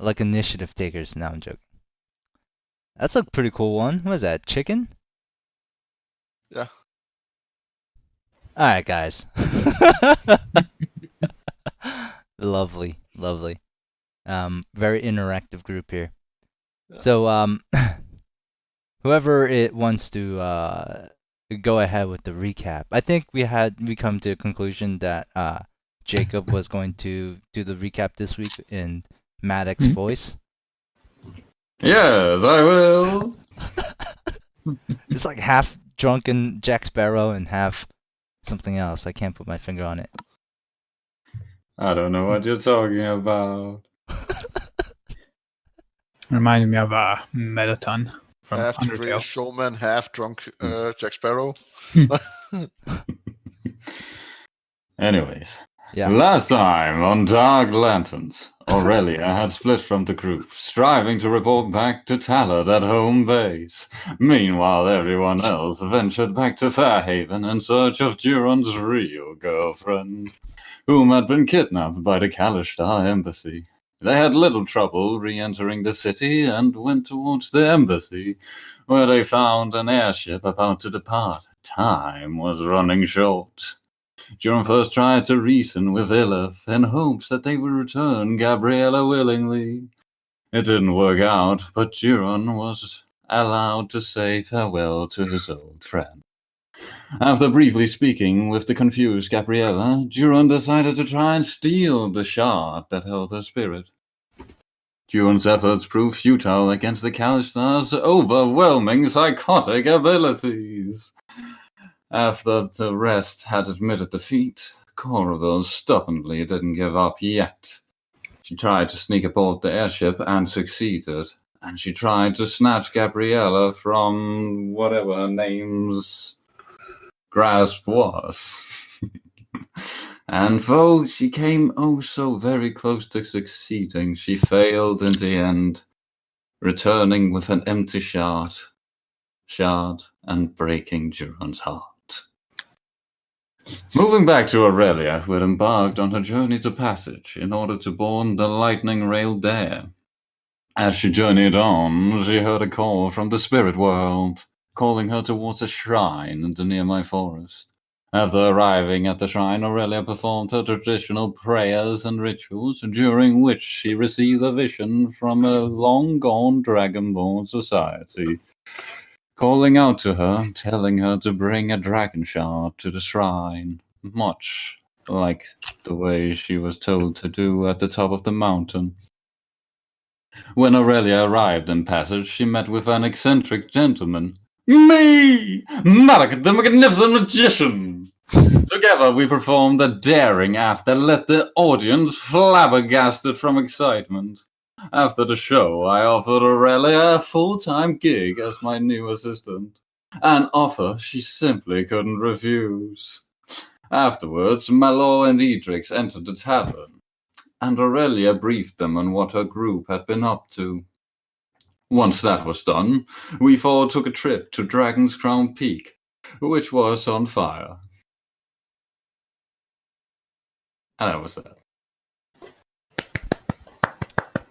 Like initiative takers. No, I'm joking. That's a pretty cool one. What is that? Chicken? Yeah. Alright, guys. Lovely, lovely. Very interactive group here. Yeah. So, whoever it wants to go ahead with the recap. I think we come to a conclusion that Jacob was going to do the recap this week in Maddox's voice. Yes, I will. It's like half drunken Jack Sparrow and half something else. I can't put my finger on it. I don't know what you're talking about. Reminded me of Melaton from Half the Undertale. greatest showman, half drunk Jack Sparrow. Anyways, Yeah. last time on Dark Lanterns, Aurelia had split from the group, striving to report back to Tallot at home base. Meanwhile, everyone else ventured back to Fairhaven in search of Duron's real girlfriend, whom had been kidnapped by the Kalishtar embassy. They had little trouble re-entering the city and went towards the embassy, where they found an airship about to depart. Time was running short. Duron first tried to reason with Ilith in hopes that they would return Gabriella willingly. It didn't work out, but Duron was allowed to say farewell to his old friend. After briefly speaking with the confused Gabriella, Duron decided to try and steal the shard that held her spirit. Duron's efforts proved futile against the Kalistar's overwhelming psychotic abilities. After the rest had admitted defeat, Corville stubbornly didn't give up yet. She tried to sneak aboard the airship and succeeded, and she tried to snatch Gabriella from whatever her name's grasp was. And though she came oh so very close to succeeding, she failed in the end, returning with an empty shard and breaking Duron's heart. Moving back to Aurelia, who had embarked on her journey to Passage in order to board the lightning rail there. As she journeyed on, she heard a call from the spirit world, calling her towards a shrine in the nearby forest. After arriving at the shrine, Aurelia performed her traditional prayers and rituals, during which she received a vision from a long-gone dragonborn society, calling out to her, telling her to bring a dragon shard to the shrine, much like the way she was told to do at the top of the mountain. When Aurelia arrived in Passage, she met with an eccentric gentleman. Me! Maddox the Magnificent Magician! Together we performed a daring act that left the audience flabbergasted from excitement. After the show, I offered Aurelia a full-time gig as my new assistant, an offer she simply couldn't refuse. Afterwards, Malor and Edrix entered the tavern, and Aurelia briefed them on what her group had been up to. Once that was done, we four took a trip to Dragon's Crown Peak, which was on fire. And that was that.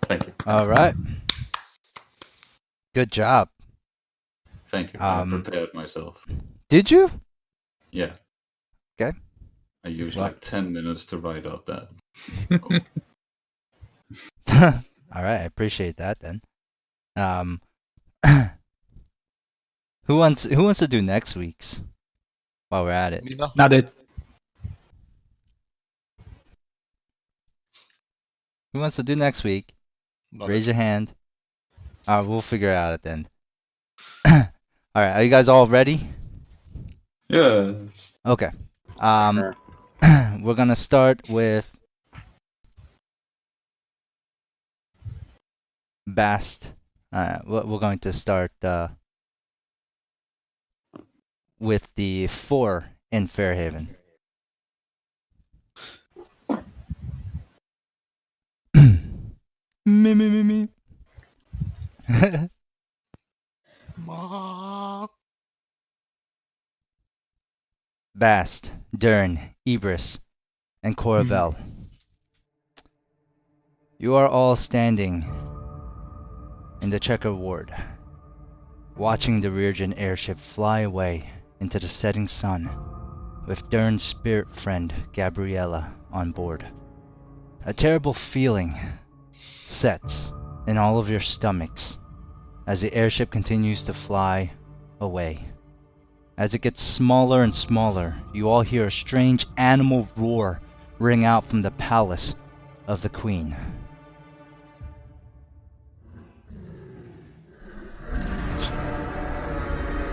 Thank you. All right. Good job. Thank you. I prepared myself. Did you? Yeah. Okay. I used Well. like 10 minutes to write up that. All right, I appreciate that then. Who wants to do next week's while we're at it? Mina? Not it. Who wants to do next week? Not Raise it. your hand. We'll figure it out at the end. All right, are you guys all ready? Yes. Okay. We're gonna start with Bast. We're going to start with the 4 in Fairhaven. Me. Ma- Bast, Dern, Ibris, and Coravel. You are all standing in the checker ward, watching the Reargen airship fly away into the setting sun with Dern's spirit friend Gabriella on board. A terrible feeling sets in all of your stomachs as the airship continues to fly away. As it gets smaller and smaller, you all hear a strange animal roar ring out from the palace of the Queen.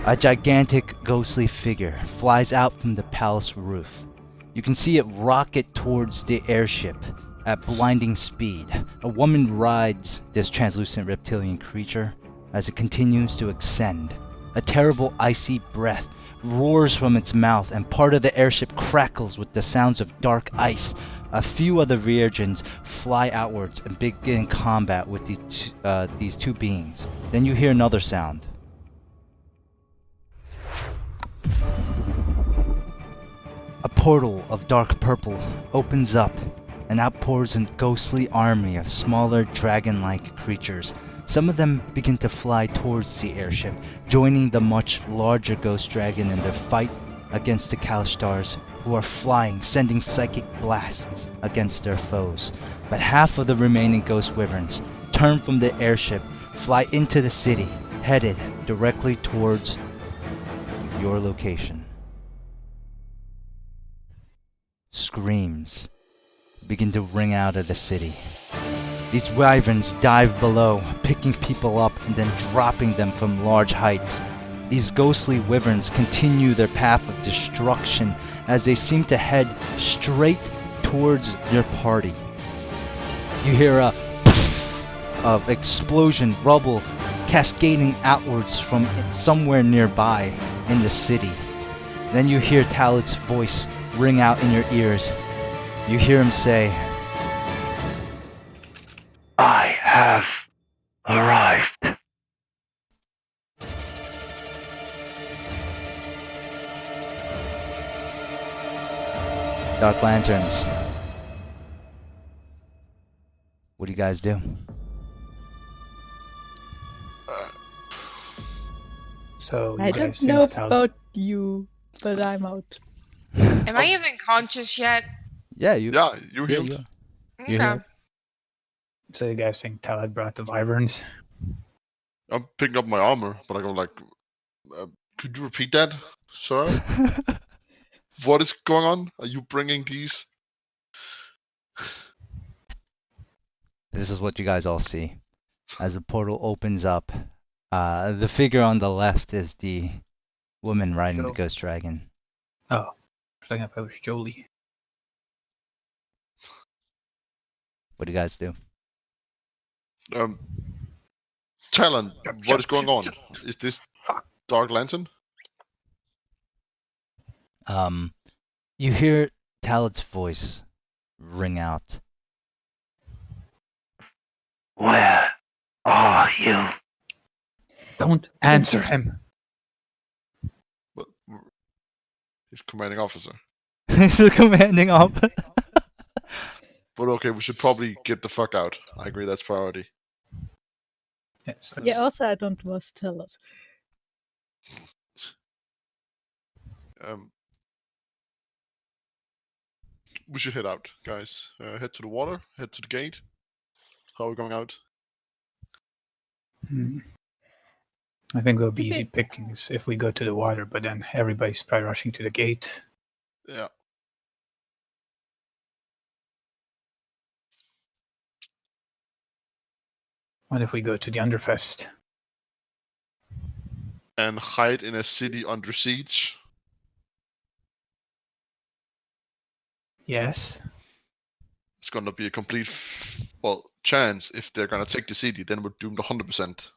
A gigantic ghostly figure flies out from the palace roof. You can see it rocket towards the airship at blinding speed. A woman rides this translucent reptilian creature as it continues to ascend. A terrible icy breath roars from its mouth and part of the airship crackles with the sounds of dark ice. A few other Reargens fly outwards and begin combat with these two beings. Then you hear another sound. A portal of dark purple opens up and outpours a ghostly army of smaller dragon-like creatures. Some of them begin to fly towards the airship, joining the much larger ghost dragon in their fight against the Kalistars, who are flying, sending psychic blasts against their foes. But half of the remaining ghost wyverns turn from the airship, fly into the city, headed directly towards your location. Screams begin to ring out of the city. These wyverns dive below, picking people up and then dropping them from large heights. These ghostly wyverns continue their path of destruction as they seem to head straight towards your party. You hear a poof of explosion, rubble cascading outwards from somewhere nearby in the city. Then you hear Tallot's voice ring out in your ears. You hear him say, "I have arrived." Dark Lanterns. What do you guys do? So I you don't guys think know Tallot- about you, but I'm out. Am I even conscious yet? Yeah, you. Yeah, you Yeah, healed. you. Okay. You hear? So you guys think Tallot brought the wyverns? I'm picking up my armor, but I go like, could you repeat that, sir? What is going on? Are you bringing these? This is what you guys all see. As the portal opens up, the figure on the left is the woman riding the Joe. ghost dragon. Oh, I was thinking if it was Jolie. What do you guys do? Talon, what is going on? Is this Fuck. Dark Lantern? You hear Tallot's voice ring out. "Where are you?" Don't answer him. But he's commanding officer. He's the commanding officer. But okay, we should probably get the fuck out. I agree, that's priority. Yes, Yeah, that's- also I don't was Tallot. We should head out, guys. Head to the water, head to the gate. How are we going out? I think we'll be Okay. easy pickings if we go to the water, but then everybody's probably rushing to the gate. Yeah. What if we go to the Underfest? And hide in a city under siege. Yes. It's gonna be a complete, chance. If they're gonna take the city, then we're doomed 100%.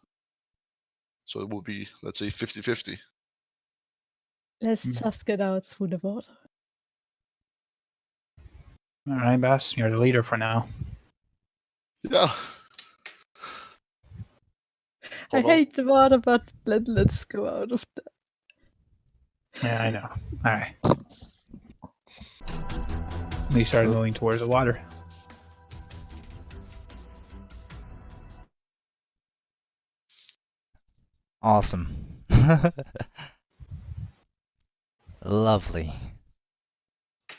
So it will be, let's say, 50-50. Let's just get out through the water. All right, Bass, you're the leader for now. Yeah. I Hold on. hate the water, but let's go out of there. Yeah, I know. All right. We started moving towards the water. Awesome. Lovely.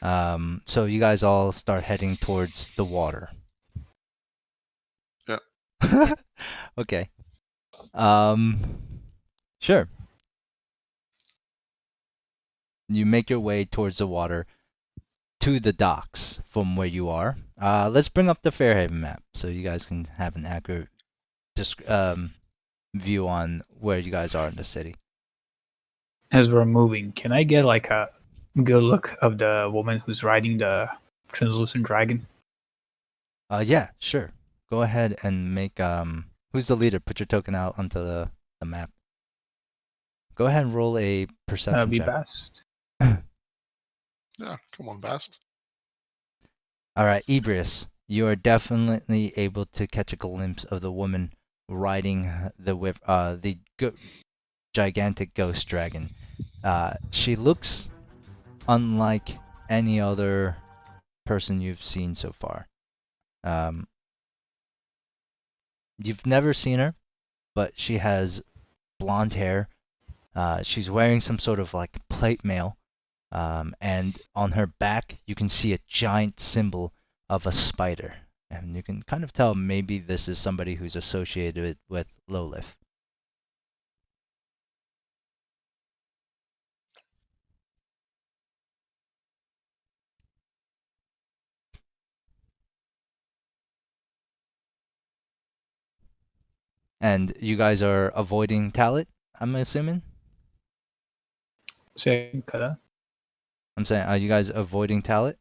So you guys all start heading towards the water. Yeah. Okay. Sure. You make your way towards the water to the docks from where you are. Let's bring up the Fairhaven map so you guys can have an accurate view on where you guys are in the city. As we're moving, can I get like a good look of the woman who's riding the translucent dragon? Yeah, sure. Go ahead and make who's the leader? Put your token out onto the map. Go ahead and roll a perception That'd be check. best. Yeah, come on, Bast. All right, Ebrius, you are definitely able to catch a glimpse of the woman riding the gigantic ghost dragon. She looks unlike any other person you've seen so far. You've never seen her, but she has blonde hair. She's wearing some sort of like plate mail. And on her back, you can see a giant symbol of a spider. And you can kind of tell maybe this is somebody who's associated with Lolith. And you guys are avoiding Tallot, I'm assuming? Say, Kada. I'm saying, are you guys avoiding Tallot?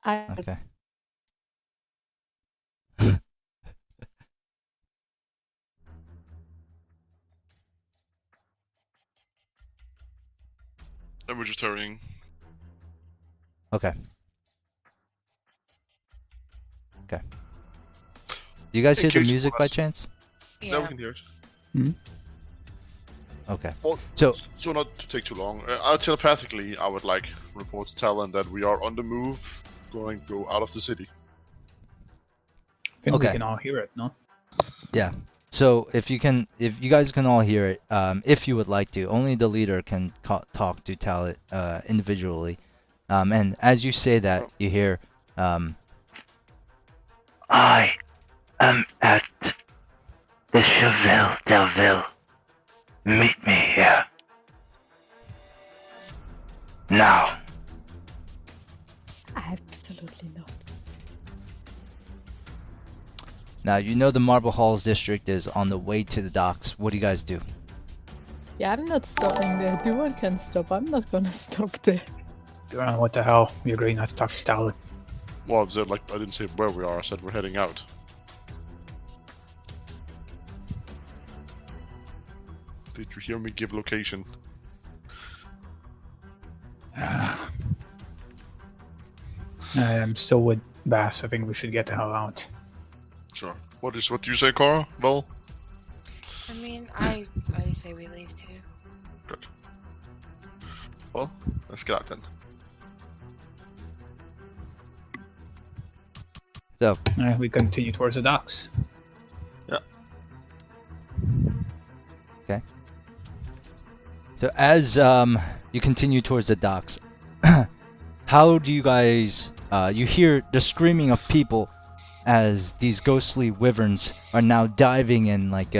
Okay. And we're just hurrying. Okay. Okay. Do you guys In hear the case music for by us. chance? Yeah, we Yeah. can hear it. Okay. Well, So, so not to take too long. Telepathically, I would like report to Talon that we are on the move, going to go out of the city. I think we Okay. can all hear it, no? yeah. So if you guys can all hear it, if you would like to, only the leader can talk to Tallot individually. And as you say that, you hear, I am at the Cheville Delville. Meet me here. Now. Absolutely not. Now, you know the Marble Halls district is on the way to the docks. What do you guys do? Yeah, I'm not stopping there. Duan can stop. I'm not gonna stop there. What the hell? We agreed not to talk to Tallot. Well, I said, like, I didn't say where we are. I said we're heading out. Did you hear me give location? I'm still with Bass. I think we should get the hell out. Sure. What do you say, Cora? Well, I mean, I say we leave too. good. Well, let's get out then. So, We continue towards the docks. So as you continue towards the docks, how do you guys? You hear the screaming of people as these ghostly wyverns are now diving in, like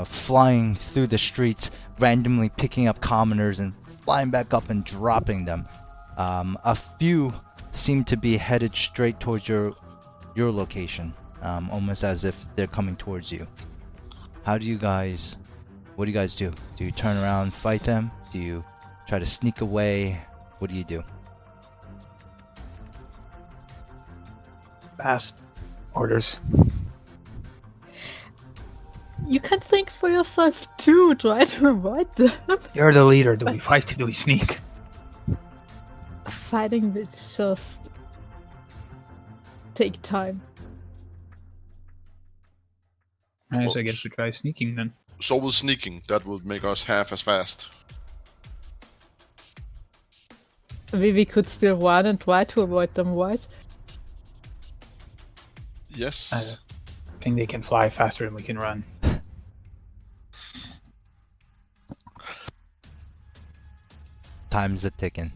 flying through the streets, randomly picking up commoners and flying back up and dropping them. A few seem to be headed straight towards your location, almost as if they're coming towards you. What do you guys do? Do you turn around and fight them? Do you try to sneak away? What do you do? Bass orders. You can think for yourself too. Try to avoid them. You're the leader. Do we fight? Do we sneak? Fighting will just take time. So I guess we try sneaking then. So will sneaking. That would make us half as fast. We could still run and try to avoid them, right? Yes. think they can fly faster than we can run. Time's a ticking.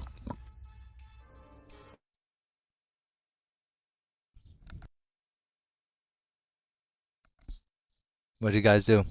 What do you guys do?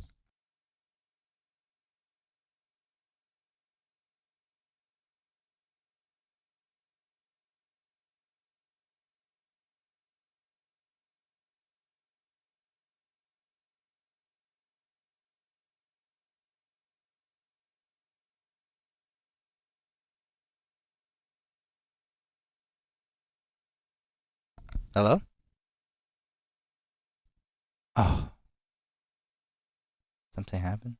Hello? Oh. Something happened?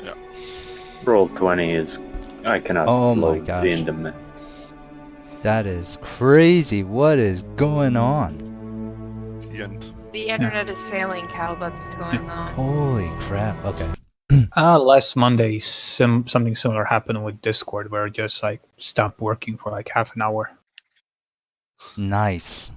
Yeah. Roll 20 is. I cannot Oh my load gosh. the internet. That is crazy. What is going on? The end. The internet is failing, Cal. That's what's going on. Holy crap. Okay. Last Monday, something similar happened with Discord, where it just like stopped working for like half an hour. Nice.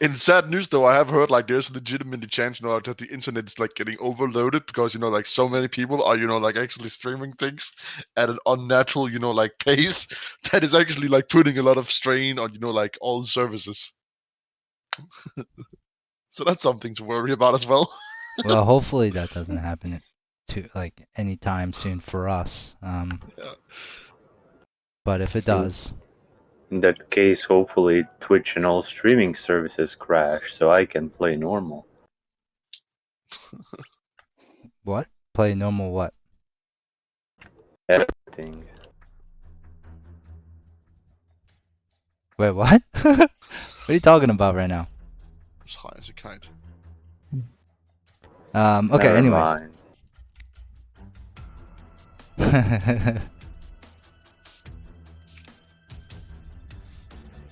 In sad news, though, I have heard like there's a legitimate chance now that the internet is like getting overloaded because like so many people are like actually streaming things at an unnatural like pace that is actually like putting a lot of strain on like all services. So that's something to worry about as well. Well, hopefully that doesn't happen to like anytime soon for us. Yeah. But if it does, In that case, hopefully Twitch and all streaming services crash so I can play normal. what? Play normal what? Everything. Wait, what? What are you talking about right now? As high as a kite. Okay, Never anyways. mind.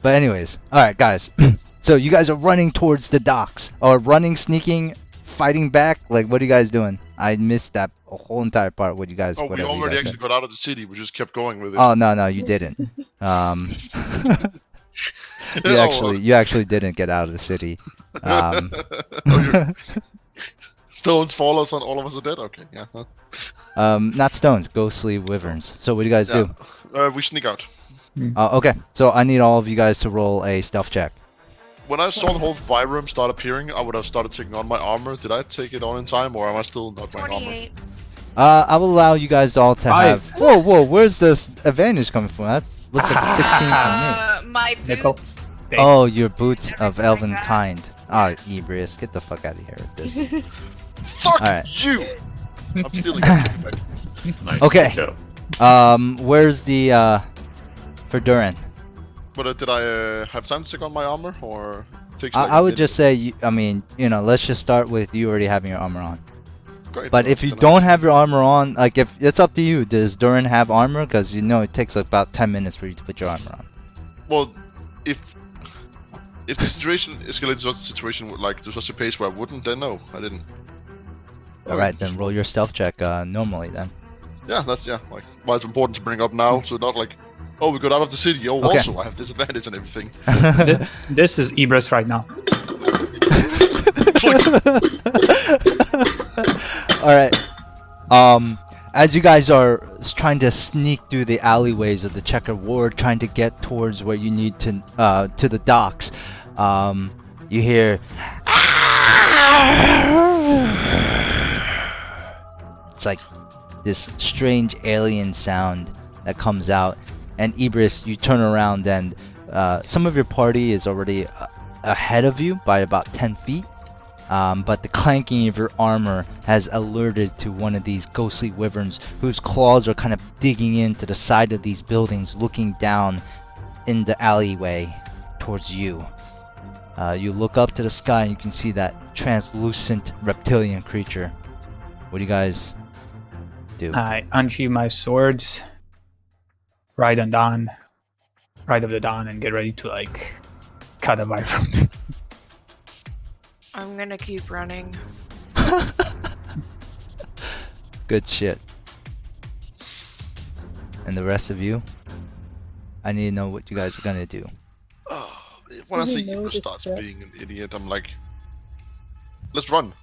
But anyways, alright guys. So you guys are running towards the docks. Or running, sneaking, fighting back? Like what are you guys doing? I missed that whole entire part what you guys Oh, we whatever you already guys actually said. got out of the city. We just kept going with it. Oh no, you didn't. You actually didn't get out of the city. Oh, stones fall us on all of us are dead. Okay, yeah. Not stones, ghostly wyverns. So what do you guys do? We sneak out. Okay, so I need all of you guys to roll a stealth check. When I saw the whole Vyrum start appearing, I would have started taking on my armor. Did I take it on in time, or am I still not wearing armor? 28. I will allow you guys all to have. Whoa, where's this advantage coming from? That looks like 16 from me. My Nickel. boots. Oh, your boots of elven kind. Ah, Ebrius, get the fuck out of here with this. Fuck Alright. you! I'm stealing that back. Nice Okay. job. Where's the for Durin? But did I have time to check on my armor, or takes I, like I a would minute? just say, I mean, let's just start with you already having your armor on. Great, But well, if you then don't have your armor on, like if it's up to you, does Durin have armor? Because it takes about 10 minutes for you to put your armor on. Well, if the situation escalates to a situation like to such a pace where I wouldn't, then no, I didn't. All right, then roll your stealth check normally then. Yeah, that's like why it's important to bring up now, so not like, oh, we got out of the city. Oh, Okay. also I have disadvantage and everything. This is Ibris right now. All right. As you guys are trying to sneak through the alleyways of the Checker Ward, trying to get towards where you need to the docks, you hear. It's like this strange alien sound that comes out, and Ibris, you turn around and some of your party is already ahead of you by about 10 feet. But the clanking of your armor has alerted to one of these ghostly wyverns whose claws are kind of digging into the side of these buildings, looking down in the alleyway towards you. You look up to the sky and you can see that translucent reptilian creature. What do you guys do? I unsheathe my swords, ride of the dawn, and get ready to like cut a wyvern. I'm gonna keep running. Good shit. And the rest of you? I need to know what you guys are gonna do. When I Do we see know Ibra this starts yet? being an idiot, I'm like, let's run.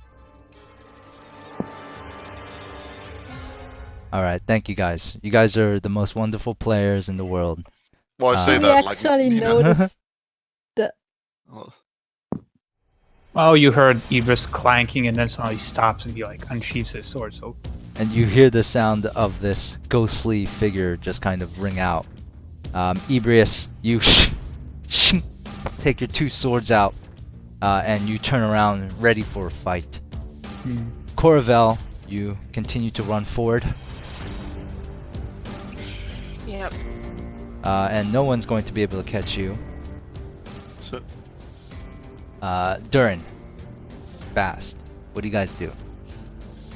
Alright, thank you guys. You guys are the most wonderful players in the world. Well, I say We We that like actually Nina. noticed Oh, Oh, you heard Ibris clanking, and then suddenly stops and he like unsheathes his sword. So And you hear the sound of this ghostly figure just kind of ring out. Ebrius, you take your two swords out, and you turn around ready for a fight. Coravel, you continue to run forward, Yep. and no one's going to be able to catch you. so, Durin, fast. What do you guys do?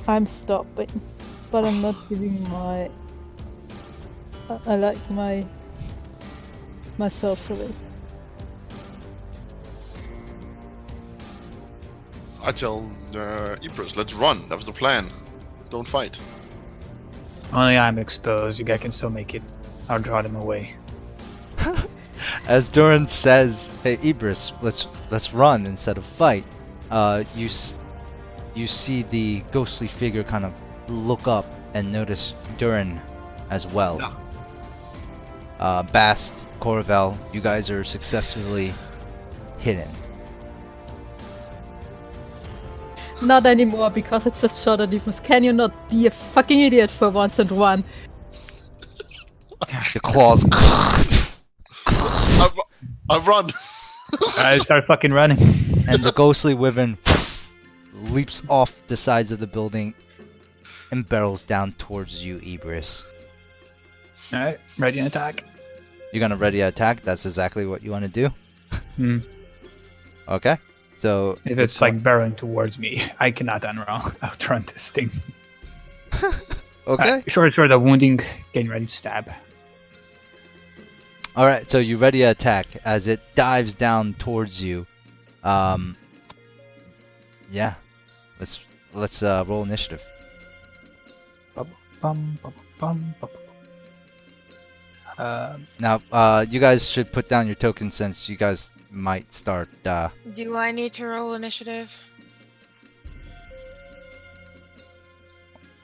I'm stopping, but I'm not giving my. I like myself away. I tell Ibris, let's run. That was the plan. Don't fight. only I'm exposed. You guys can still make it. I'll draw them away. As Durin says, "Hey Ibris, let's run instead of fight." You see the ghostly figure kind of look up and notice Durin as well. Bast, Coravel, you guys are successfully hidden. Not anymore, because I just shot at Ibris. Can you not be a fucking idiot for once and run? The claws. I run. I start fucking running. And the ghostly wyvern leaps off the sides of the building and barrels down towards you, Ibris. All right, ready to attack. You're gonna ready to attack? That's exactly what you want to do? Hmm. Okay. So If it's like barreling towards me, I cannot outrun this thing. okay. Short sword of wounding, getting ready to stab. All right. So you ready to attack as it dives down towards you. Yeah. Let's roll initiative. Bum, bum, bum, bum, bum. Now, you guys should put down your tokens since you guys might start. Do I need to roll initiative?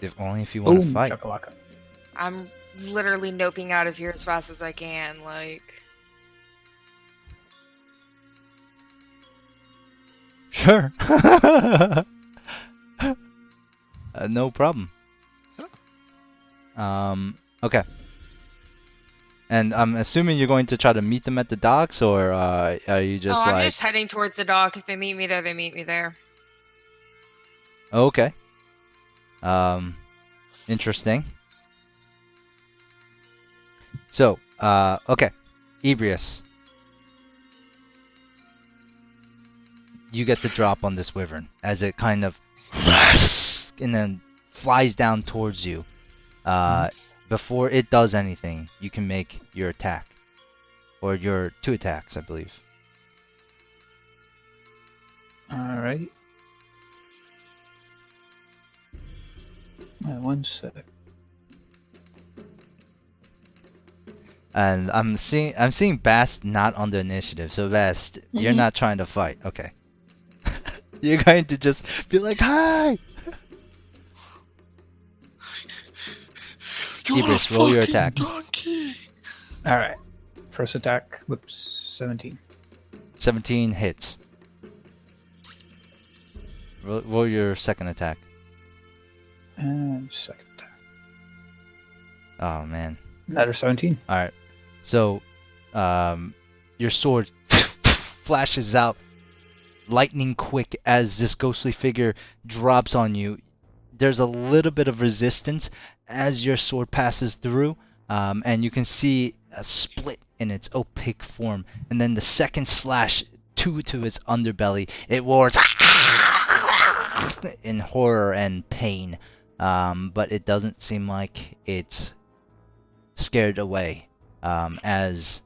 If only if you want to Boom, fight. shakalaka. I'm literally noping out of here as fast as I can, like... Sure. No problem. Okay. And I'm assuming you're going to try to meet them at the docks, or are you just I'm like... just heading towards the dock. If they meet me there, they meet me there. Okay. Interesting. So, okay. Ebrius. You get the drop on this wyvern as it kind of and then flies down towards you. Before it does anything, you can make your attack. Or your 2 attacks, I believe. Alright. 1 sec. And I'm seeing Bast not on the initiative. So Bast, you're Mhm. not trying to fight. Okay. You're going to just be like, "Hi!" You're Ibris, a roll your fucking attack. donkey. Alright. First attack. Whoops. 17. 17 hits. Roll your second attack. And second attack. Oh man. Another 17. All right. So, your sword flashes out lightning quick as this ghostly figure drops on you. There's a little bit of resistance as your sword passes through, and you can see a split in its opaque form. And then the second slash to its underbelly, it roars in horror and pain. But it doesn't seem like it's scared away, as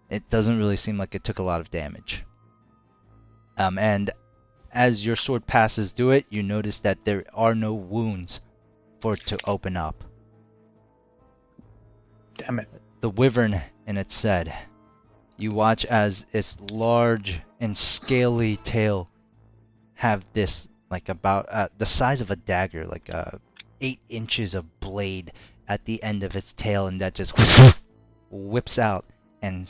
it doesn't really seem like it took a lot of damage. And as your sword passes through it, you notice that there are no wounds for it to open up. Damn it. The wyvern in its head. You watch as its large and scaly tail have this, like, about the size of a dagger, like 8 inches of blade at the end of its tail, and that just whips out and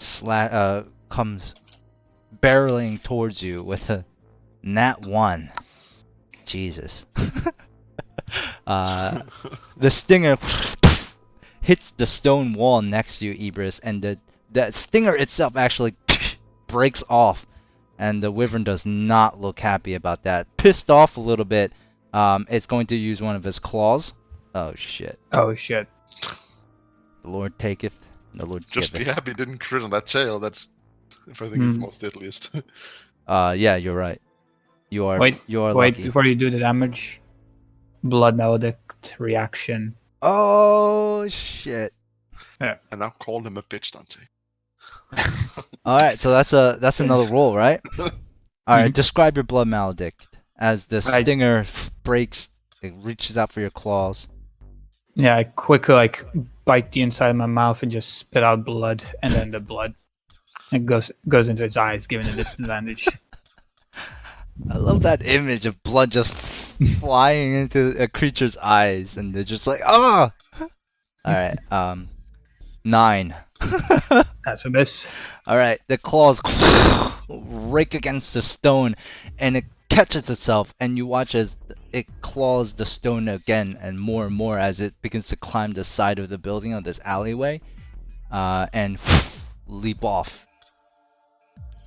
comes barreling towards you with a nat 1. Jesus. The stinger hits the stone wall next to you, Ibris, and the stinger itself actually breaks off, and the wyvern does not look happy about that. Pissed off a little bit, it's going to use one of his claws. Oh shit. Oh shit. The Lord taketh, the Lord Just giveth. be happy it didn't crit on that tail. That's, if I think, it's the most deadliest. Yeah, you're right. You are Wait, lucky. before you do the damage, blood maledict reaction. Oh shit. And now call him a bitch, Dante. All right, so that's another roll, right? All right, describe your blood maledict as the stinger breaks. It reaches out for your claws. Yeah, I quickly bite the inside of my mouth and just spit out blood, and then the blood it goes into its eyes, giving a disadvantage. I love that image of blood just flying into a creature's eyes, and they're just like, oh. All right, 9. That's a miss. All right, the claws rake against the stone, and it catches itself, and you watch as it claws the stone again and more as it begins to climb the side of the building of this alleyway, and leap off,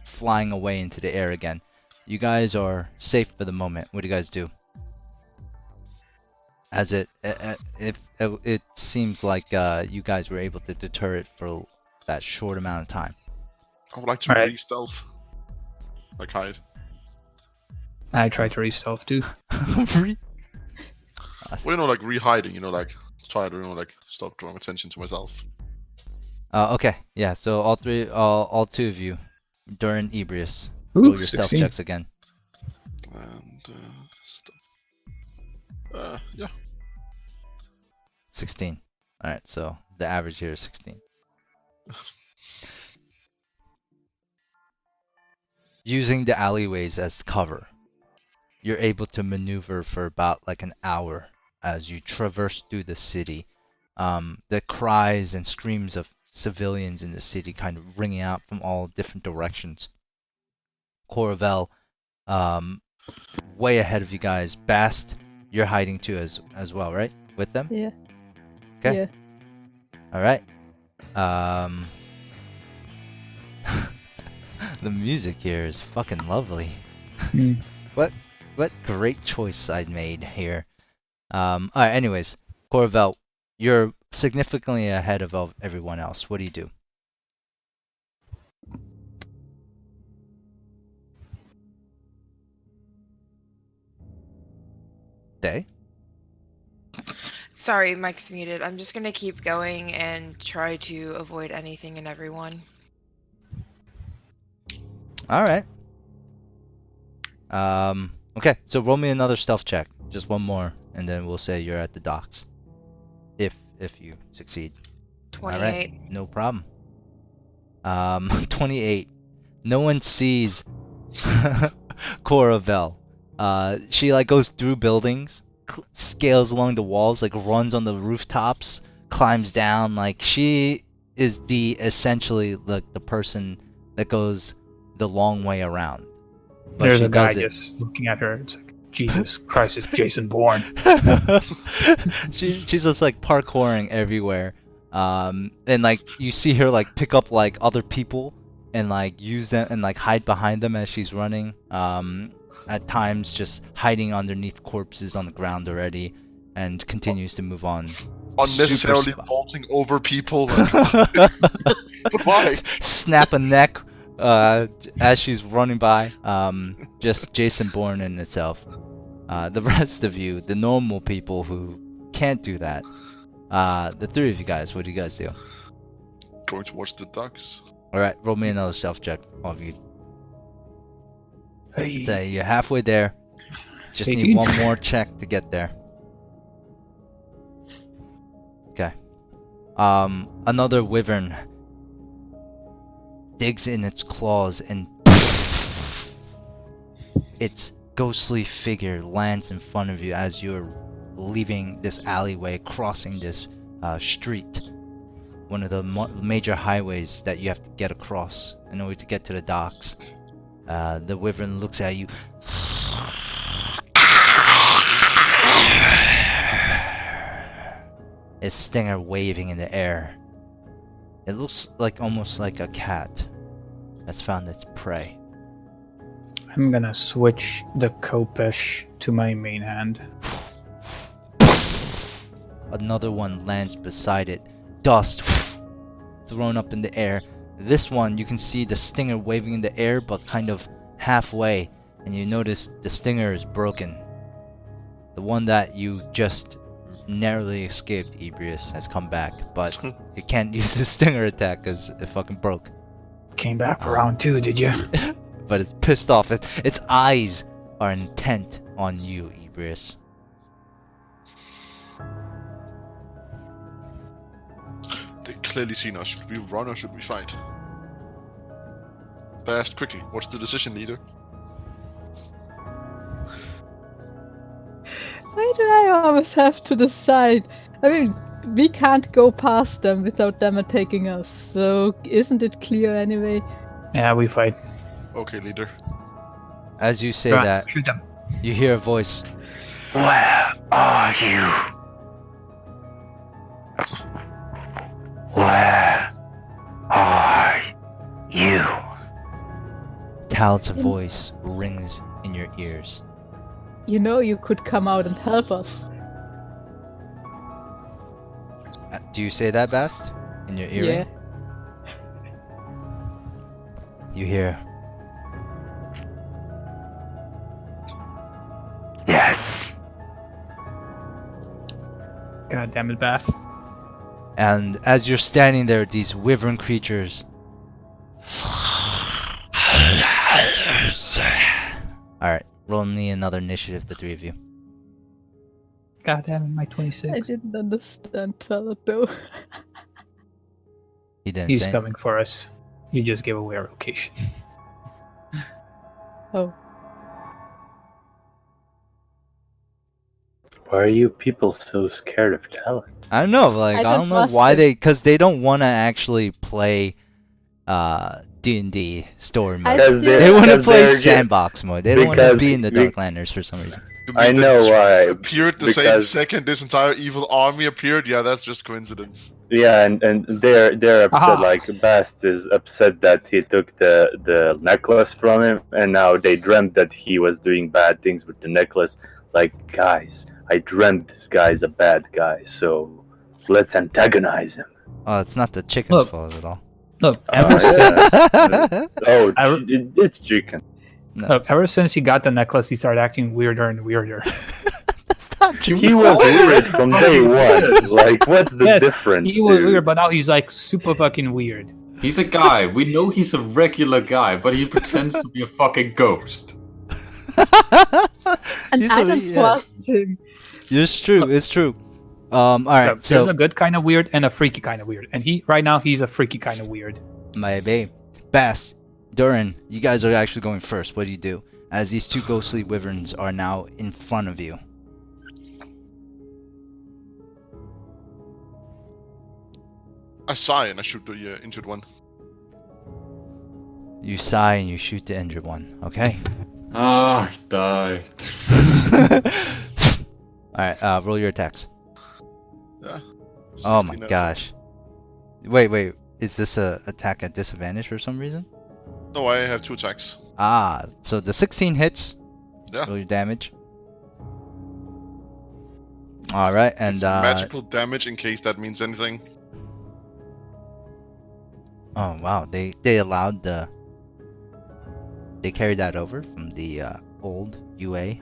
flying away into the air again. You guys are safe for the moment. What do you guys do? As it seems like you guys were able to deter it for that short amount of time. I would like to Alright. re-stealth. Like hide. I try to re-stealth too. Well, like re-hiding, like try to, stop drawing attention to myself. Okay, yeah. So all 2 of you, Durin, Ebrius, Ooh, roll your stealth 16. checks again. And stuff. Yeah. 16. All right, so the average here is 16. Using the alleyways as cover, you're able to maneuver for about like an hour as you traverse through the city. The cries and screams of civilians in the city kind of ringing out from all different directions. Coravel, way ahead of you guys. Bast, you're hiding too as well, right? With them? Yeah. Okay. Yeah. All right. Um, the music here is fucking lovely. Mm. What great choice I made here. Alright, anyways, Corvel, you're significantly ahead of everyone else. What do you do? Day? Sorry, mic's muted. I'm just gonna keep going and try to avoid anything and everyone. Alright. Okay, so roll me another stealth check. Just one more, and then we'll say you're at the docks. If you succeed. 28. Alright, no problem. 28. No one sees Coravel. She like goes through buildings, scales along the walls, like runs on the rooftops, climbs down. Like she is essentially like the person that goes the long way around. But There's she a guy does it. just looking at her. It's like, Jesus Christ, it's Jason Bourne. she's just like parkouring everywhere. And like you see her like pick up like other people and like use them and like hide behind them as she's running. At times just hiding underneath corpses on the ground already, and continues to move on. Unnecessarily Super vaulting over people. But why? Snap a neck as she's running by. Just Jason Bourne in itself. The rest of you, the normal people who can't do that, the three of you guys, what do you guys do? Going to watch the ducks. Alright, roll me another stealth check, all of you. Hey. Say you're halfway there. Just need 18. one more check to get there. Okay. Another wyvern digs in its claws and its ghostly figure lands in front of you as you're leaving this alleyway, crossing this street. One of the major highways that you have to get across in order to get to the docks. The wyvern looks at you. Its stinger waving in the air. It looks like almost like a cat that's found its prey. I'm gonna switch the Kopesh to my main hand. Another one lands beside it. Dust thrown up in the air. This one, you can see the stinger waving in the air, but kind of halfway, and you notice the stinger is broken. The one that you just narrowly escaped, Ebrius, has come back, but it can't use the stinger attack because it fucking broke. Came back for round 2, did you? But it's pissed off. Its eyes are intent on you, Ebrius. They clearly seen us. Should we run or should we fight? Fast, quickly. What's the decision, leader? Why do I always have to decide? I mean, we can't go past them without them attacking us, so isn't it clear anyway? Yeah, we fight. Okay, leader. As you say Go on, that, shoot them. you hear a voice. Where are you? Where are you? Tallot's voice rings in your ears. You know you could come out and help us. Do you say that, Bast? In your earring? Yeah. You hear, Yes. God damn it, Bass. and as you're standing there, these wyvern creatures. Alright, roll me another initiative, the three of you. God damn it, my I 26. didn't understand Tallot though. He didn't He's say. coming for us. You just gave away our location. Oh. Why are you people so scared of Tallot? I don't know, like, I I don't don't know trust why it. because they don't want to actually play D&D story mode. I Because still- They want to because play they're ju- sandbox mode. They don't want to because be in the we- Darklanders for some reason. You I mean know that why. appeared the same Because second this entire evil army appeared? Yeah, that's just coincidence. yeah, and they're upset. Aha. Like Bast is upset that he took the necklace from him, and now they dreamt that he was doing bad things with the necklace. Like, guys, I dreamt this guy's a bad guy, so let's antagonize him. Oh, it's not the chicken's Look. fault at all. Look, ever since Yeah. Oh, I- it's chicken. No, look, ever since he got the necklace, he started acting weirder and weirder. that's not true. He was weird from day one. Like, what's the Yes, difference? he was dude? weird, but now he's like super fucking weird. He's a guy. We know he's a regular guy, but he pretends to be a fucking ghost. And He's I a- don't yes. trust him. It's true. It's true. All right. There's So a good kind of weird and a freaky kind of weird, and right now he's a freaky kind of weird. maybe Bass, Durin, you guys are actually going first. What do you do? As these two ghostly wyverns are now in front of you. I sigh and I shoot the injured one. You sigh and you shoot the injured one. Okay. Ah, die. Alright, roll your attacks. Yeah. Oh my 16 gosh. Wait. Is this a attack at disadvantage for some reason? No, I have 2 attacks. Ah, so the 16 hits. Yeah. Roll your damage. Alright, and It's magical damage in case that means anything. oh wow, they allowed they carried that over from the old UA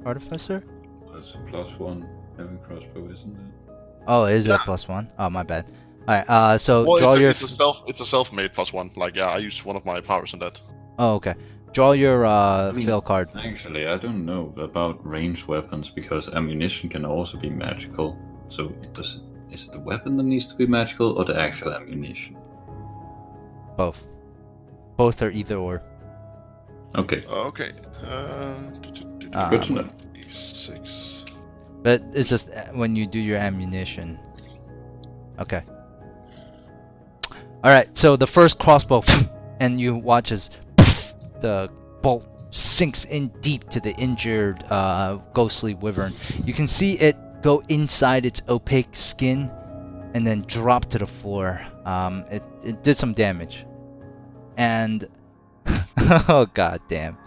artificer. That's a +1 heavy crossbow, isn't it? Oh, is Yeah. that +1? Oh, my bad. Alright, so Well, draw your it's a self-made +1. Like, yeah, I used one of my powers in that. oh, okay. Draw your mean- fail card. Actually, I don't know about ranged weapons because ammunition can also be magical. So is it the weapon that needs to be magical or the actual ammunition? Both. Both are either or. Okay, Okay. good to know. 6. But it's just when you do your ammunition. Okay. Alright, so the first crossbow, and you watch as the bolt sinks in deep to the injured ghostly wyvern. You can see it go inside its opaque skin and then drop to the floor. It did some damage. And oh god damn.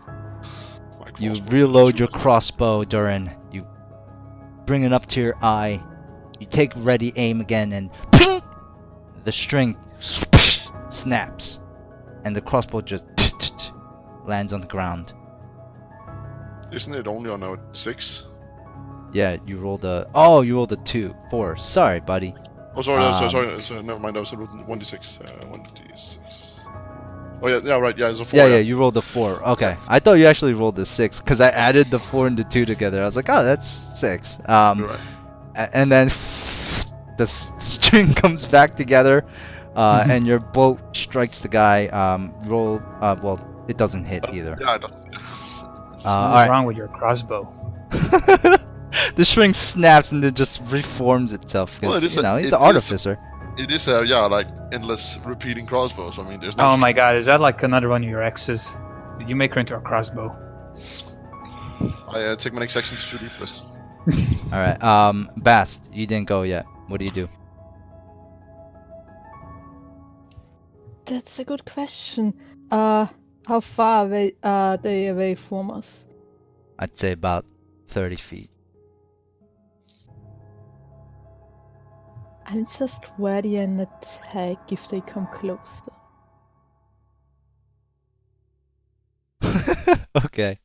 My You crossbow reload is your too- crossbow, Durin. You bring it up to your eye. You take ready aim again, and ping! The string snaps, and the crossbow just lands on the ground. Isn't it only on a 6? Yeah, you rolled a 4. Sorry, buddy. Oh, sorry, Um, sorry, never mind. I was 1d6. 1d6. Oh yeah, right. Yeah, it's a 4. Yeah, you rolled a 4. Okay, I thought you actually rolled a 6 because I added the 4 and the 2 together. I was like, oh, that's 6. You're right. And then the string comes back together, and your bolt strikes the guy. Roll. Well, it doesn't hit either. Yeah, it doesn't. What's Alright. wrong with your crossbow? The string snaps and it just reforms itself Well, because it is you know he's it an is- artificer. It is a like endless repeating crossbows. I mean, there's no. Oh my god, is that like another one of your exes? Did you make her into a crossbow? I take my next action to shoot this. All right. Bast, you didn't go yet. What do you do? That's a good question. How far away are they away from us? I'd say about 30 feet. I'm just ready an attack if they come closer. Okay.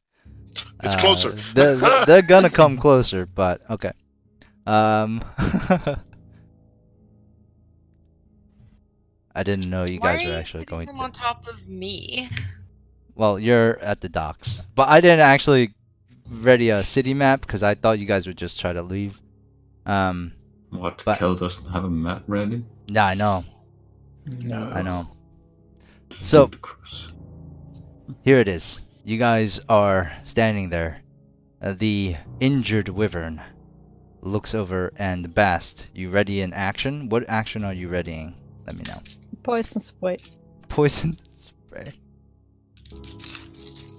It's closer. They're gonna come closer, but okay. I didn't know you Why guys are were you actually putting going them to. on top of me? Well, you're at the docks, but I didn't actually ready a city map because I thought you guys would just try to leave. What? But- Kel doesn't have a map ready? Yeah, I know. No. I know. So Ludicrous. here it is. You guys are standing there. The injured wyvern looks over and Bast, you ready in action? What action are you readying? Let me know. Poison spray. Poison spray.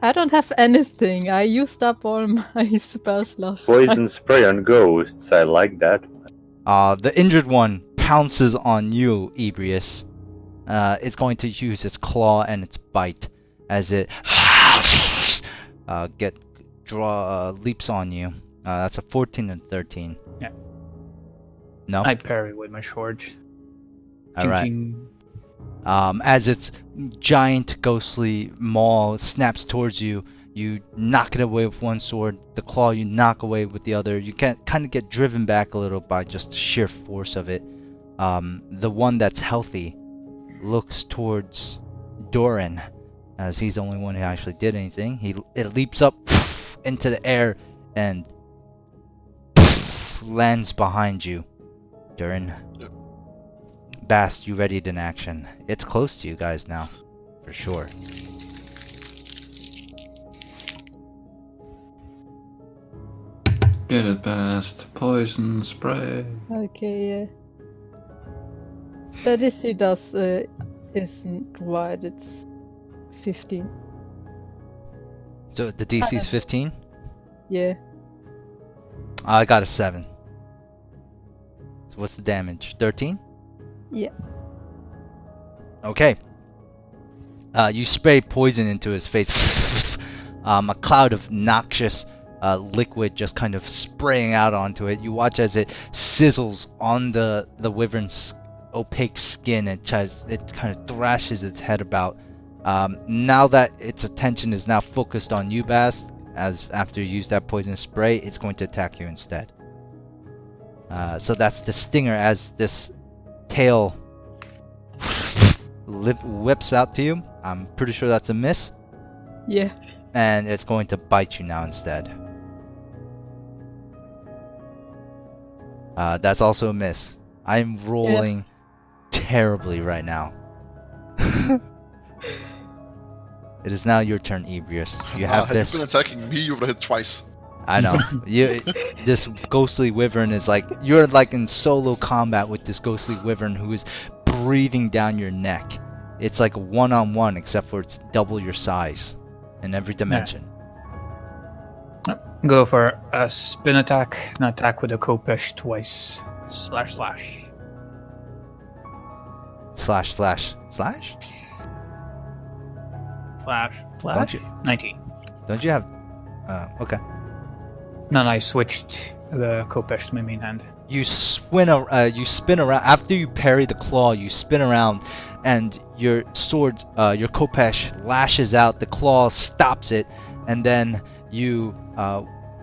I don't have anything. I used up all my spells last time. Poison spray on ghosts. I like that. The injured one pounces on you, Ebrius. It's going to use its claw and its bite as it leaps on you. That's a 14 and 13. Yeah. No. I parry with my sword. All right. As its giant ghostly maw snaps towards you, you knock it away with one sword. The claw you knock away with the other. You can kind of get driven back a little by just the sheer force of it. The one that's healthy looks towards Doran, as he's the only one who actually did anything. It leaps up into the air and lands behind you, Doran. Yep. Bast, you readied in action. It's close to you guys now, for sure. Get it, Bast. Poison spray. Okay, yeah. The DC does isn't wide. It's 15. So the DC is 15? Yeah. I got a 7. So what's the damage? 13? Yeah. Okay. You spray poison into his face. A cloud of noxious liquid just kind of spraying out onto it. You watch as it sizzles on the wyvern's opaque skin. It kind of thrashes its head about. Now that its attention is now focused on you, Bast, as after you use that poison spray, it's going to attack you instead. So that's the stinger as this tail whips out to you. I'm pretty sure that's a miss. Yeah. And it's going to bite you now instead. That's also a miss. I'm rolling terribly right now. It is now your turn, Ebrius. You have had this. you been attacking me, you would have hit twice. I know. This ghostly wyvern is like you're like in solo combat with this ghostly wyvern who is breathing down your neck. It's like a one-on-one, except for it's double your size in every dimension. Go for a spin attack, an attack with a Kopesh twice. Slash. Slash. Slash. Don't you- 19. Don't you have? Okay. No, I switched the Kopesh to my main hand. You spin around after you parry the claw. You spin around, and your sword, your Kopesh, lashes out. The claw stops it, and then you,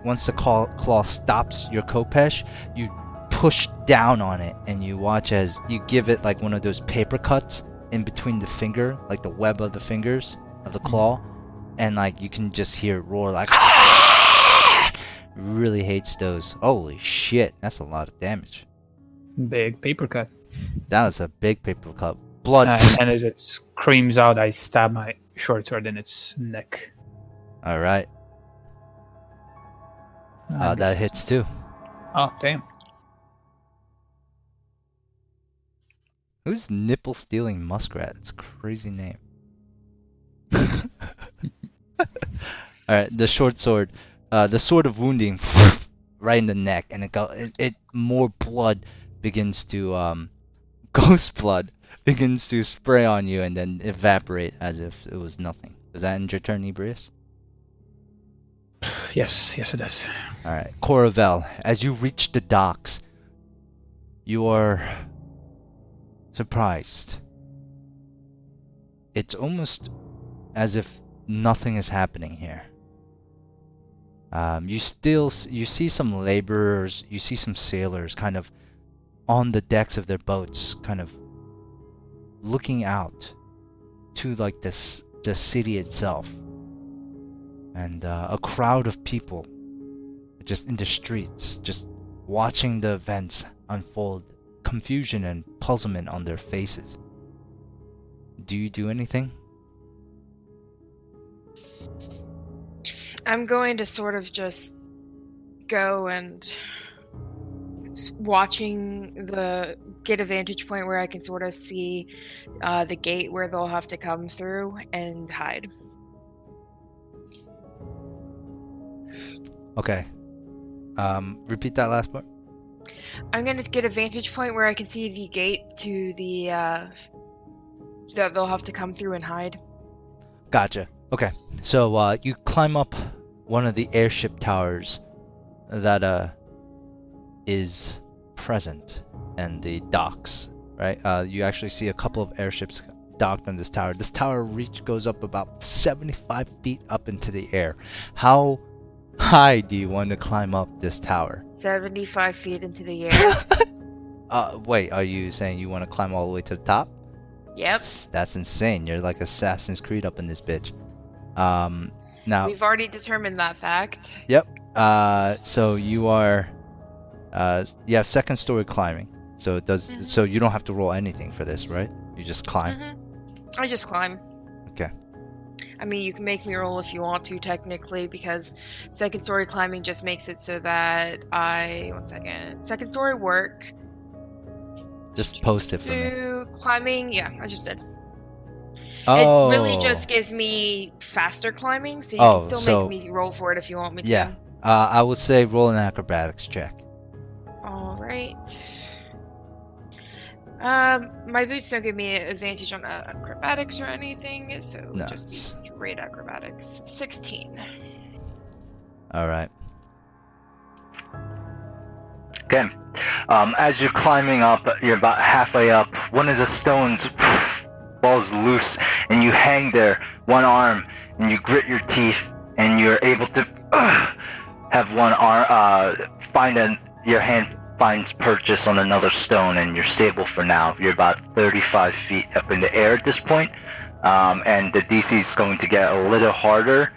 once the claw stops your Kopesh, you push down on it, and you watch as you give it like one of those paper cuts in between the finger, like the web of the fingers of the claw, and like you can just hear it roar like. Really hates those. Holy shit, that's a lot of damage. Big paper cut. That was a big paper cut. Blood. And as it screams out, I stab my short sword in its neck. All right. That hits too. Oh, damn. Who's nipple stealing muskrat? It's a crazy name. All right, the short sword. The sword of wounding right in the neck, and it more blood begins to ghost blood begins to spray on you and then evaporate as if it was nothing. Does that end your turn, Ebrius? Yes, it does. All right, Coravel, as you reach the docks, you are surprised. It's almost as if nothing is happening here. You see some laborers, you see some sailors kind of on the decks of their boats, kind of looking out to like the city itself, and a crowd of people just in the streets, just watching the events unfold, confusion and puzzlement on their faces. Do you do anything? I'm going to sort of just go and get a vantage point where I can sort of see the gate where they'll have to come through and hide. Okay. Repeat that last part. I'm gonna get a vantage point where I can see the gate to the that they'll have to come through and hide. Gotcha. Okay. So you climb up one of the airship towers that is present in the docks, right? You actually see a couple of airships docked on this tower. This tower goes up about 75 feet up into the air. How high do you want to climb up this tower? 75 feet into the air. Wait, are you saying you want to climb all the way to the top? Yep. That's insane. You're like Assassin's Creed up in this bitch. Now We've already determined that fact. Yep. So you are, you have second story climbing. So it does. Mhm. So you don't have to roll anything for this, right? You just climb. I just climb. Okay. I mean, you can make me roll if you want to, technically, because second story climbing just makes it so that second story work. Just post it for me. Climbing, yeah, I just did. Oh. It really just gives me faster climbing, so you Oh, can still so- make me roll for it if you want me to. Yeah. I would say roll an acrobatics check. Alright. My boots don't give me an advantage on acrobatics or anything, so No. just be straight acrobatics. 16. All right. Okay. As you're climbing up, you're about halfway up. One of the stones falls loose, and you hang there, one arm, and you grit your teeth, and you're able to have one arm. Your hand finds purchase on another stone, and you're stable for now. You're about 35 feet up in the air at this point, and the DC is going to get a little harder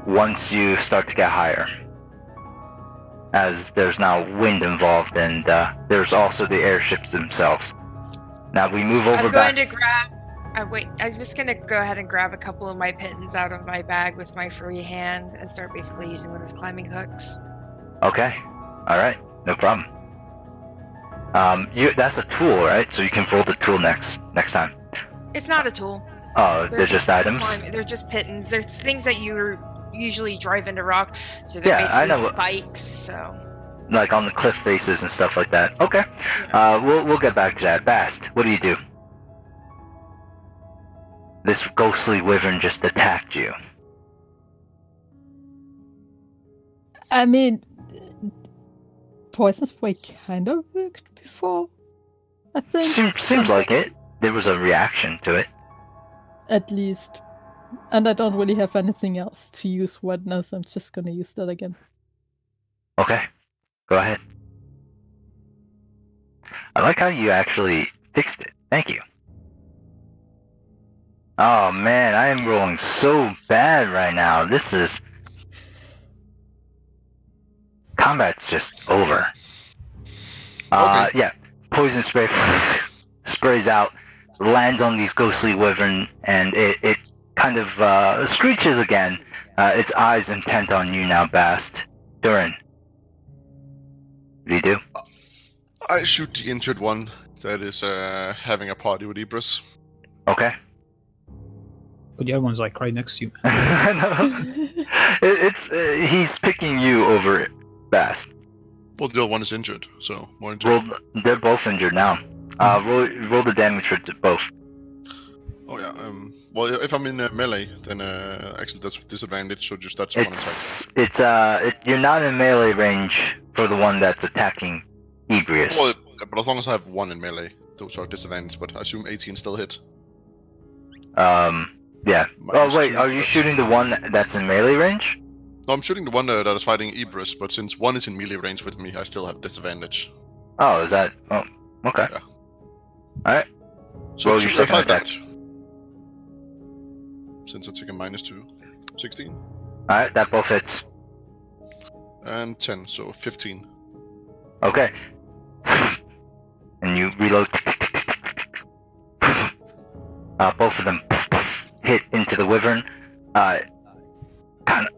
once you start to get higher, as there's now wind involved, and there's also the airships themselves. Now we move over I'm back. going to grab. I'm just going to go ahead and grab a couple of my pittons out of my bag with my free hand and start basically using them as climbing hooks. Okay. All right. No problem. That's a tool, right? So you can roll the tool next time. It's not a tool. Oh, they're just items? They're just pittons. They're things that you usually drive into rock, so they're Yeah, I basically know. spikes. So Like on the cliff faces and stuff like that. Okay. We'll get back to that. Bast, what do you do? This ghostly wyvern just attacked you. I mean, poison spray kind of worked before, I think. Seems like it. There was a reaction to it. At least. And I don't really have anything else to use right now, so I'm just gonna use that again. Okay. Go ahead. I like how you actually fixed it. Thank you. Oh man, I am rolling so bad right now. This is... Combat's just over. Okay. Yeah. Poison spray sprays out, lands on these ghostly wyvern, and it kind of screeches again. Its eyes intent on you now, Bast. Durin. What do you do? I shoot the injured one that is having a party with Ibris. Okay. But the other one's like right next to you. It's he's picking you over Bast. Well, the other one is injured, so more injured. Well, they're both injured now. Roll the damage for both. Oh yeah. Well, if I'm in melee, then actually that's with disadvantage. So just that's one attack. You're not in melee range for the one that's attacking Ebrius. Well, but as long as I have one in melee, those are disadvantage. But I assume 18 still hit. Yeah. Minus Oh wait, 2, are you shooting the one that's in melee range? No, I'm shooting the one that is fighting Ibris, but since one is in melee range with me, I still have disadvantage. Oh, is that? Oh, okay. Yeah. All right. So Roll your choose second 5 attack. damage. Since I took a -2, 16. All right, that both hits. And 10, so 15. Okay. And you reload. Both of them hit into the wyvern. Kind of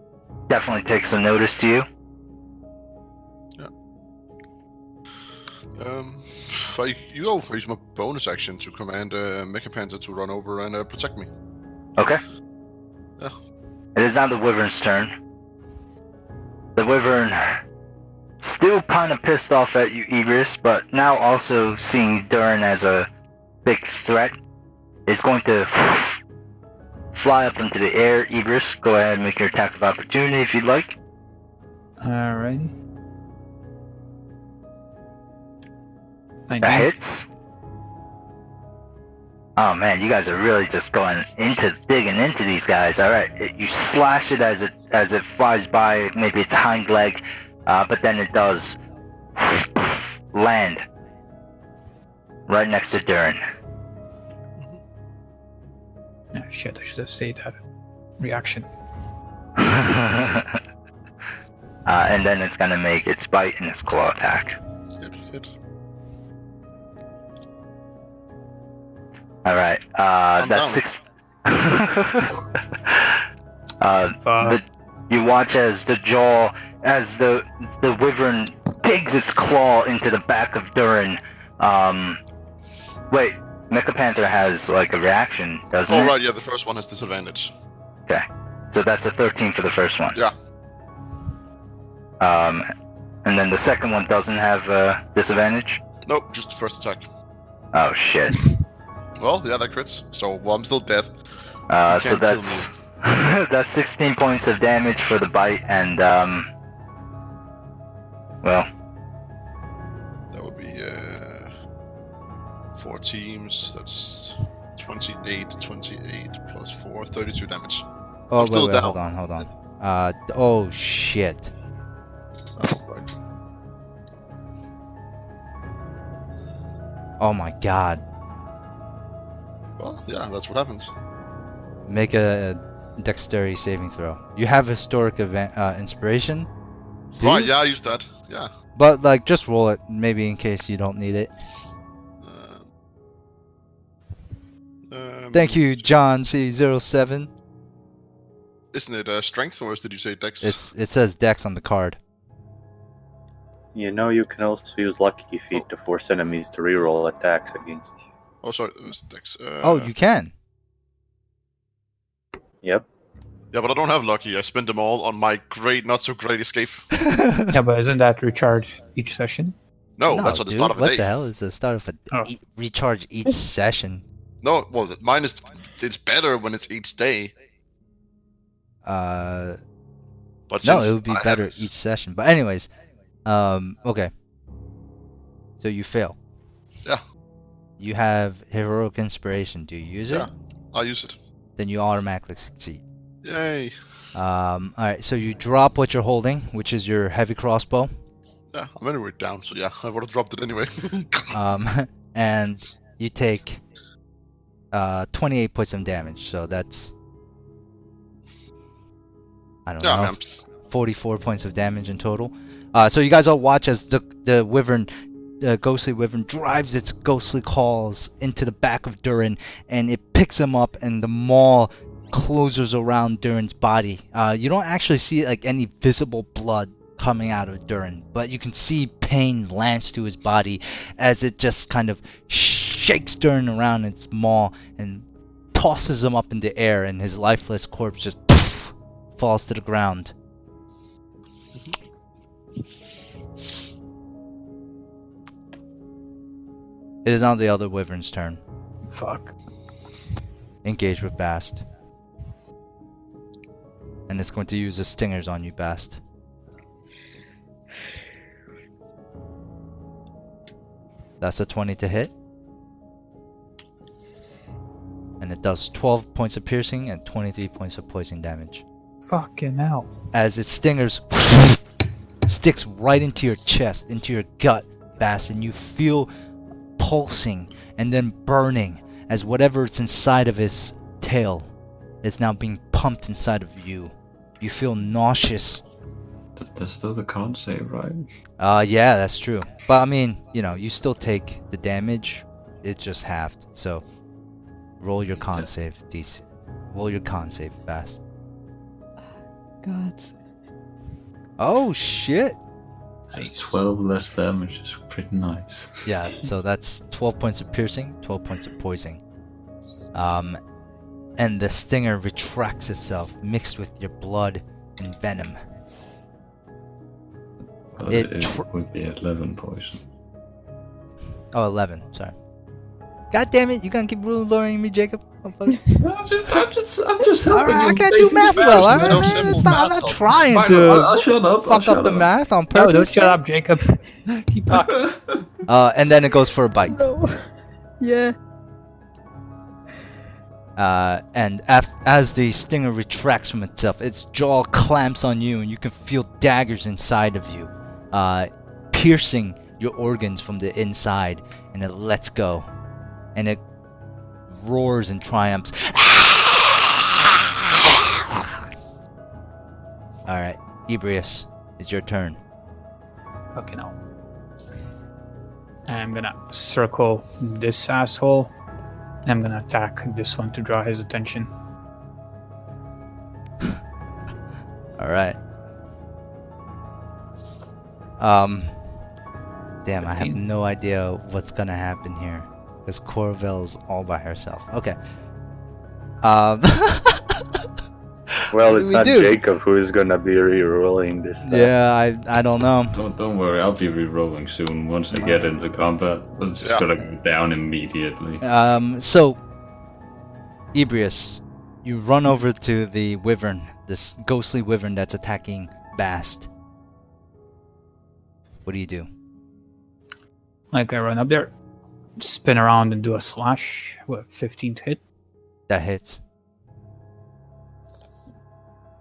definitely takes a notice to you. I use my bonus action to command Mecha Panther to run over and protect me. Okay. Yeah. It is now the wyvern's turn. The wyvern, still kind of pissed off at you, Idris, but now also seeing Durin as a big threat, is going to fly up into the air. Idris, go ahead and make your attack of opportunity if you'd like. Alrighty. That hits. Oh man, you guys are really just digging into these guys. All right, you slash it as it flies by, maybe its hind leg, but then it does land right next to Durin. Oh shit, I should have saved that reaction. And then it's gonna make its bite and its claw attack. Hit. All right, I'm that's down. 6. Fuck. You watch as the wyvern digs its claw into the back of Durin. Wait, Mecha Panther has like a reaction, doesn't it? Oh right, yeah, the first one has disadvantage. Okay, so that's a 13 for the first one. Yeah. And then the second one doesn't have disadvantage. Nope, just the first attack. Oh shit. Well, yeah, that crits. So, well, I'm still dead. So Can't kill that's that's 16 points of damage for the bite, and well, That would be 4 teams. That's 28 plus 4, 32 damage. Oh, I'm still wait, down. hold on. Oh shit. Oh, right. Oh my god. Well, yeah, that's what happens. Make a dexterity saving throw. You have historic event inspiration. Do Right, you? yeah, I used that. Yeah. But like, just roll it, maybe in case you don't need it. Thank you, John C07. Isn't it strength, or did you say dex? It says Dex on the card. You know you can also use Lucky Feet to force enemies to reroll attacks against you. Oh, sorry, it was dex. Oh, you can. Yep. Yeah, but I don't have lucky. I spent them all on my great, not so great escape. Yeah, but isn't that recharge each session? No, No, that's at the dude, start of a what day. the hell is the start of a Oh. recharge each session? No, well, mine is. It's better when it's each day. But But no, since it would be I better haven't- each session. But anyways, okay. So you fail. Yeah. You have heroic inspiration. Do you use it? Yeah, I'll use it. Then you automatically succeed. Yay. Alright, so you drop what you're holding, which is your heavy crossbow. Yeah, I'm anyway down, so yeah, I would have dropped it anyway. And you take 28 points of damage, so that's, I don't Yeah, know, man. 44 points of damage in total. So you guys all watch as the wyvern, ghostly wyvern, drives its ghostly claws into the back of Durin, and it picks him up, and the maw closes around Durin's body. You don't actually see like any visible blood coming out of Durin, but you can see pain lance to his body as it just kind of shakes Durin around in its maw and tosses him up in the air, and his lifeless corpse just falls to the ground. It is now the other wyvern's turn. Fuck. Engage with Bast. And it's going to use the stingers on you, Bast. That's a 20 to hit. And it does 12 points of piercing and 23 points of poison damage. Fucking hell. As its stingers sticks right into your chest, into your gut, Bast, and you feel pulsing and then burning as whatever's inside of his tail is now being pumped inside of you. You feel nauseous. That's still the con save, right? Yeah, that's true. But I mean, you know, you still take the damage. It's just halved. So, roll your con save, DC. Roll your con save, Bast. God. Oh shit! Just 12 less damage is pretty nice. Yeah, so that's 12 points of piercing, 12 points of poison. And the stinger retracts itself, mixed with your blood and venom. But It it would be 11 poison. Oh, 11. Sorry. God damn it! You gonna keep lowering me, Jacob? Oh, fuck. I'm just helping Alright, I you. can't do math well. Alright, No man. simple It's not, I'm math, not Tom. trying Fine, to I'll shut up. I'll fuck up shut the up. math on No, purpose. don't shut up, Jacob. Keep talking. And then it goes for a bite. No. Yeah. And as the stinger retracts from itself, its jaw clamps on you, and you can feel daggers inside of you, piercing your organs from the inside, and it lets go. And it roars and triumphs. Alright, Ebrius, it's your turn. Okay, now. I'm gonna circle this asshole. And I'm gonna attack this one to draw his attention. Alright. Damn, I have 15. no idea what's gonna happen here. Because Corvel's all by herself. Okay. Well, What do it's we not do? Jacob who is gonna be re-rolling this stuff. Yeah, I don't know. Don't worry, I'll be re-rolling soon. Once I get into combat, it's just Yeah. gonna go down immediately. So, Ebrius, you run over to the wyvern, this ghostly wyvern that's attacking Bast. What do you do? Like, I run up there, spin around, and do a slash. What, 15 to hit? That hits.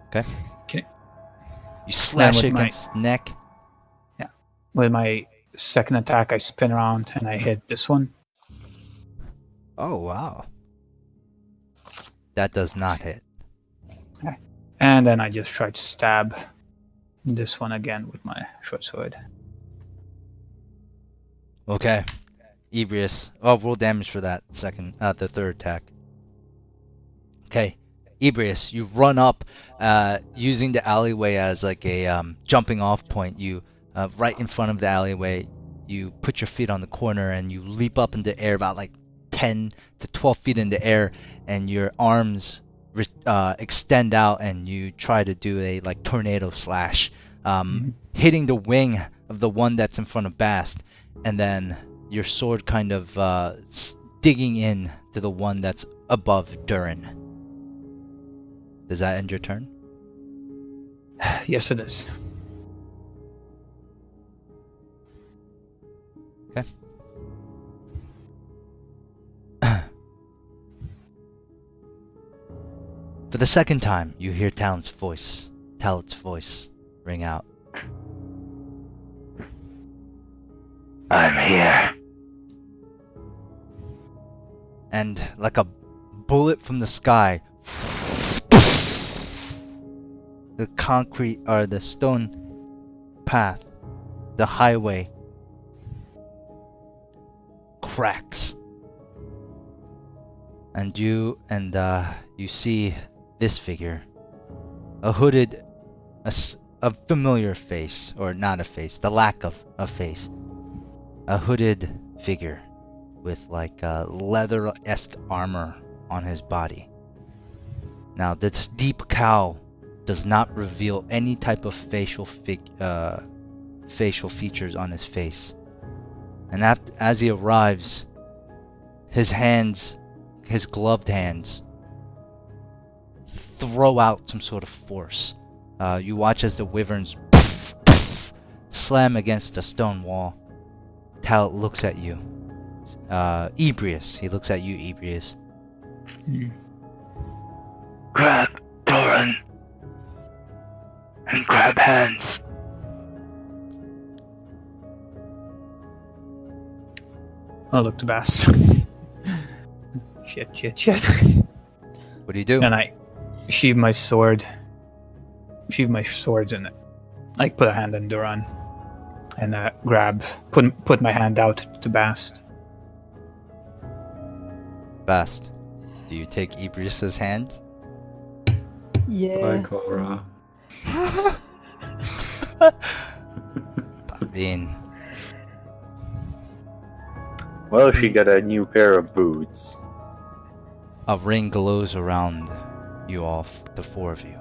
Okay. Okay. You slash with it my- against neck. With my second attack, I spin around and I hit this one. Oh, wow. That does not hit. And then I just try to stab this one again with my short sword. Okay. Ebrius. Oh, roll damage for that the third attack. Okay. Ebrius, you run up, using the alleyway as like a jumping off point. You, right in front of the alleyway, you put your feet on the corner and you leap up in the air about like 10 to 12 feet in the air, and your arms extend out and you try to do a like tornado slash, hitting the wing of the one that's in front of Bast, and then your sword kind of digging in to the one that's above Durin. Does that end your turn? Yes, it is. Okay. For the second time, you hear Talon's voice, Tallot's voice, ring out. I'm here. And like a bullet from the sky, the concrete or the stone path, the highway cracks, and you see this figure, a hooded, a familiar face, or not a face, the lack of a face, a hooded figure with like leather-esque armor on his body. Now this deep cowl does not reveal any type of facial features on his face. And as he arrives, his gloved hands, throw out some sort of force. You watch as the wyverns slam against a stone wall. Tallot looks at you. Ebrius, he looks at you, Ebrius. Grab Doran. And grab hands. I look to Bass. Shit. What do you do? And I sheathe my swords in it. Like put a hand on Duran. And put my hand out to Bast. Bast, do you take Ebrius's hand? Yeah. Cora. Bean. Well, she got a new pair of boots. A ring glows around you all, the four of you.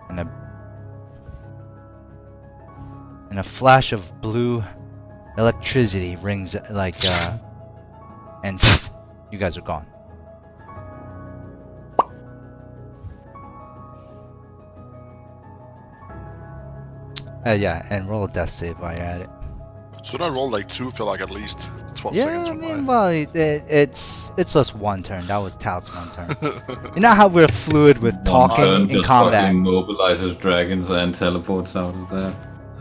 And and a flash of blue electricity rings like and you guys are gone. Yeah, and roll a death save while you're at it. Should I roll like 2 for like at least 12 Yeah, seconds? I mean, well, it's just one turn. That was Tal's one turn. You know how we're fluid with One talking turn in just combat. fucking mobilizes dragons and teleports out of there.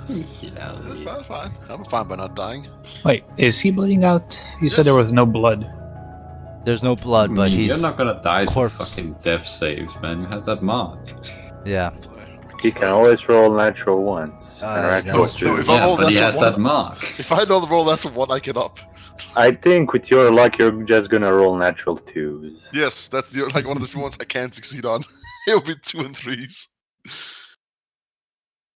That's fine. I'm fine by not dying. Wait, is he bleeding out? You said there Yes. was no blood. There's no blood, but he's You're not gonna die to corpse. fucking death saves, man. You have that mark. yeah. He can always roll natural ones. Uh, and that's natural true. twos. If I Yeah, roll but he that has one- that mark. If I don't roll that's a 1, I get up. I think with your luck, you're just gonna roll natural twos. Yes, that's the, like one of the few ones I can't succeed on. It'll be 2 and 3s.